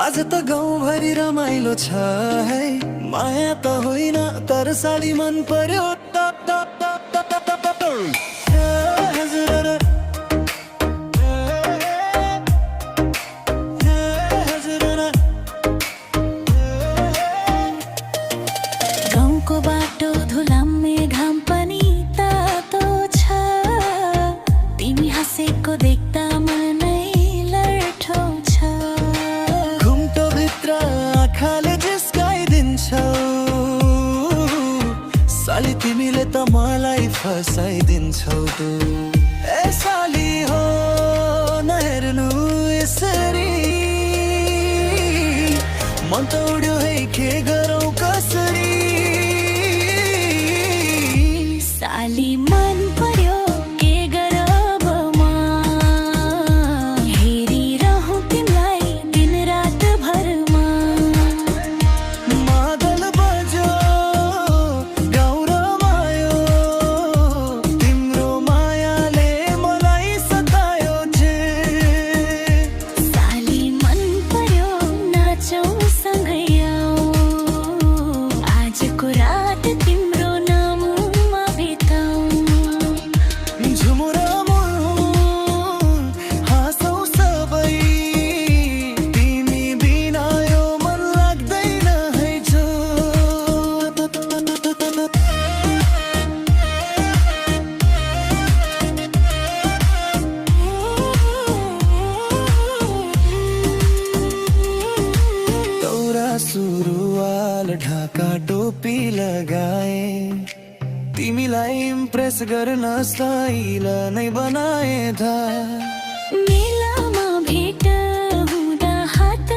आज त गाउँभरि रमाइलो छ है, माया त होइन तर साली मन पर्यो। गाउँको बाटो धुलामे घाम पनि तातो छ, तिमी हाँसेको देख्दा मनै लड्ठाउँछ। घुम्टोभित्र आँखाले जिस्काइदिन्छौ, साली तिमीले त मलाई फसाइदिन्छौ। ए साली हो नहेर्नु यसरी, मन त उड्यो है के गरौँ कसरी। साली मन पर्यो के गरब म, हेरिरहँ तिमीलाई दिन रात भरमा। मादल बज्यो गाउँ रमायो, तिम्रो मायाले मलाई सतायो छे। साली मन पर्यो नाचौँ सँगै आऊ, आजको रात तिम्रो नाममा बिताऊ। झुमुर मुन हाँसौँ सबै, तिमी बिना यो मन लाग्दैन है जो। दौरा सुरुवाल ढाका टोपी लगाए, तिमीलाई इम्प्रेस गर्न स्टाइल नै बनाए दा। मेलामा भेट हुँदा हात